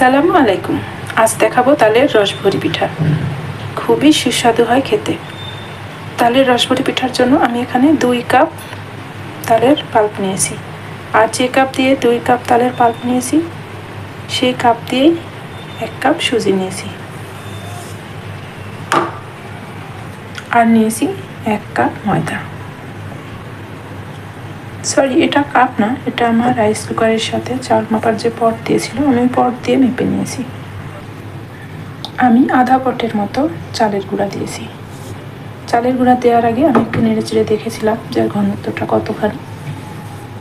আসসালামু আলাইকুম। আজ দেখাবো তালের রসভরি পিঠা। খুবই সুস্বাদু হয় খেতে। তালের রসভরি পিঠার জন্য আমি এখানে 2 কাপ তালের পাল্প নিয়েছি। আর যে কাপ দিয়ে 2 কাপ তালের পাল্প নিয়েছি সেই কাপ দিয়েই 1 কাপ সুজি নিয়েছি। আর নিয়েছি 1 কাপ ময়দা। সরি, এটা কাপ না, এটা আমার রাইস কুকারের সাথে চাল মাপার যে পট দিয়েছিল আমি পট দিয়ে মেপে নিয়েছি। আমি আধা পটের মতো চালের গুঁড়া দিয়েছি। চালের গুঁড়া দেওয়ার আগে আমি একটু নেড়েচেড়ে দেখেছিলাম যে ঘনত্বটা কতখানি।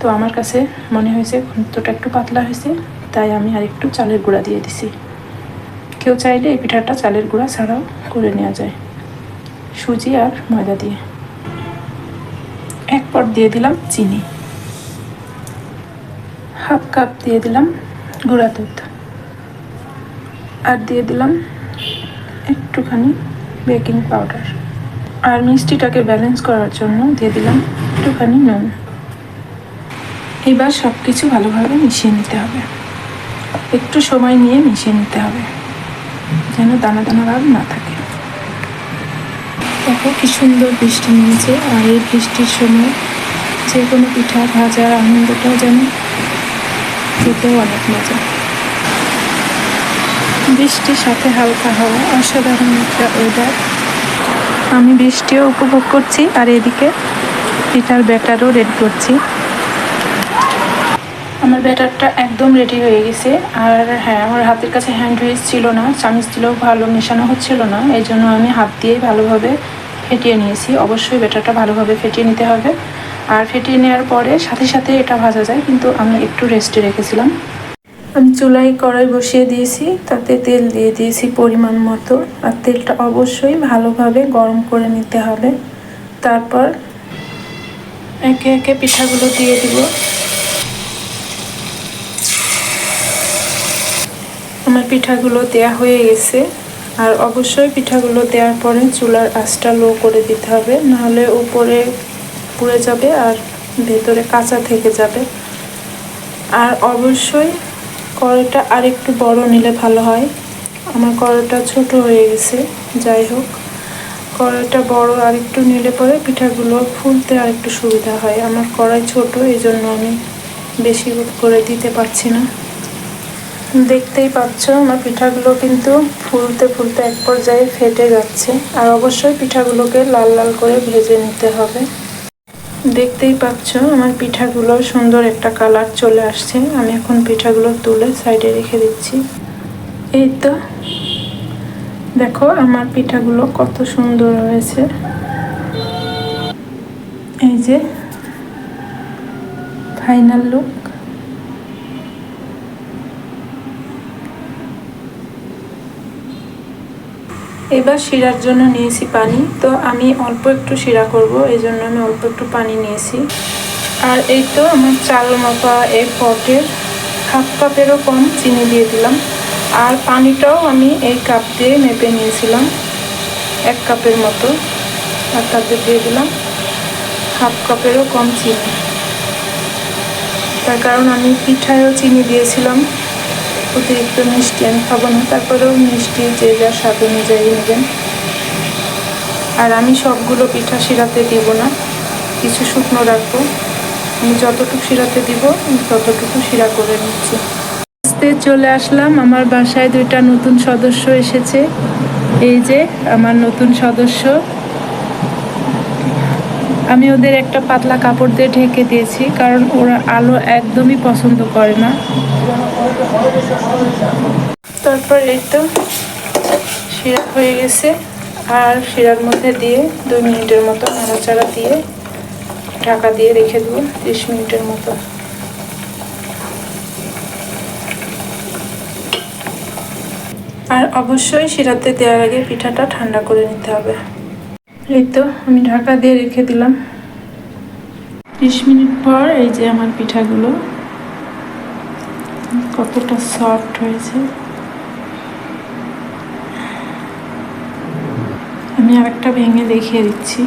তো আমার কাছে মনে হয়েছে ঘনত্বটা একটু পাতলা হয়েছে, তাই আমি আর একটু চালের গুঁড়া দিয়ে দিছি। কেউ চাইলে এই পিঠাটা চালের গুঁড়া ছাড়াও করে নেওয়া যায়, সুজি আর ময়দা দিয়ে। 1 পট দিয়ে দিলাম চিনি, হাফ কাপ দিয়ে দিলাম গুঁড়া দুধ, আর দিয়ে দিলাম একটুখানি বেকিং পাউডার। আর মিষ্টিটাকে ব্যালেন্স করার জন্য দিয়ে দিলাম একটুখানি নুন। এবার সব কিছু ভালোভাবে মিশিয়ে নিতে হবে। একটু সময় নিয়ে মিশিয়ে নিতে হবে যেন দানা দানা ভাব না থাকে। দেখো কি সুন্দর বৃষ্টি নেমেছে, আর এই বৃষ্টির সময় যে কোনো পিঠা ভাজার আনন্দটাও যেন খেতেও অনেক মজা। বৃষ্টির সাথে হালকা হাওয়া, অসাধারণ একটা ওয়েদার। আমি বৃষ্টিও উপভোগ করছি আর এদিকে পিঠার ব্যাটারও রেডি করছি। আমার ব্যাটারটা একদম রেডি হয়ে গেছে। আর হ্যাঁ, আমার হাতের কাছে হ্যান্ড হুইচ ছিল না, চামিচ দিলেও ভালো মেশানো হচ্ছিল না, এই জন্য আমি হাত দিয়েই ভালোভাবে ফেটিয়ে নিয়েছি। অবশ্যই ব্যাটারটা ভালোভাবে ফেটিয়ে নিতে হবে। আর ফেটিয়ে নেওয়ার পরে সাথে সাথে এটা ভাজা যায়, কিন্তু আমি একটু রেস্টে রেখেছিলাম। আমি চুলায় কড়াই বসিয়ে দিয়েছি, তাতে তেল দিয়ে দিয়েছি পরিমাণ মতো। আর তেলটা অবশ্যই ভালোভাবে গরম করে নিতে হবে। তারপর একে একে পিঠাগুলো দিয়ে দিব। আমার পিঠাগুলো দেয়া হয়ে গেছে। আর অবশ্যই পিঠাগুলো দেওয়ার পরে চুলার আঁচটা লো করে দিতে হবে, নাহলে উপরে পুড়ে যাবে আর ভেতরে কাঁচা থেকে যাবে। আর অবশ্যই কড়াইটা আর একটু বড় নিলে ভালো হয়। আমার কড়াইটা ছোট হয়ে গেছে। যাই হোক, কড়াইটা বড় আর একটু নিলে পরে পিঠাগুলো ফুলতে আর একটু সুবিধা হয়। আমার কড়াই ছোট, এই জন্য আমি বেশি করে দিতে পারছি না। দেখতেই পাচ্ছ আমার পিঠাগুলো কিন্তু ফুলতে ফুলতে এক পর্যায়ে ফেটে যাচ্ছে। আর অবশ্যই পিঠাগুলোকে লাল লাল করে ভেজে নিতে হবে। দেখতেই পাচ্ছ আমার পিঠাগুলো সুন্দর একটা কালার চলে আসছে। আমি এখন পিঠাগুলো তুলে সাইডে রেখে দিচ্ছি। এই তো দেখো আমার পিঠাগুলো কত সুন্দর হয়েছে। এই যে ফাইনাল লুক। এবার শিরার জন্য নিয়েছি পানি। তো আমি অল্প একটু শিরা করব, এই জন্য আমি অল্প একটু পানি নিয়েছি। আর এই তো আমার চাল মাপা এই পটের হাফ কাপেরও কম চিনি দিয়ে দিলাম। আর পানিটাও আমি এই কাপ দিয়ে মেপে নিয়েছিলাম 1 কাপের মতো। আর তাতে দিয়ে দিলাম হাফ কাপেরও কম চিনি। তার কারণ আমি পিঠায়ও চিনি দিয়েছিলাম। অতিরিক্ত মিষ্টি আমি খাবো না, তারপরেও মিষ্টি যে যা স্বাদ অনুযায়ী নেবেন। আর আমি সবগুলো পিঠা শিরাতে দিব না, কিছু শুকনো রাখবো। আমি যতটুকু শিরাতে দিব ততটুকু শিরা করে নিচ্ছি। আস্তে চলে আসলাম আমার বাসায়। 2টা নতুন সদস্য এসেছে। এই যে আমার নতুন সদস্য। আমি ওদের একটা পাতলা কাপড় দিয়ে ঢেকে দিয়েছি, কারণ ওরা আলো একদমই পছন্দ করে না। তারপর এই তো শিরা হয়ে গেছে। আর শিরার মধ্যে দিয়ে 2 মিনিটের মতো নাড়াচাড়া দিয়ে ঢাকা দিয়ে রেখে দেবো 30 মিনিটের মতো। আর অবশ্যই শিরাতে দেওয়ার আগে পিঠাটা ঠান্ডা করে নিতে হবে। এই তো আমি ঢাকা দিয়ে রেখে দিলাম। 30 মিনিট পর এই যে আমার পিঠাগুলো কতটা সফট হয়েছে। আমি আরেকটা ভেঙে দেখিয়ে দিচ্ছি।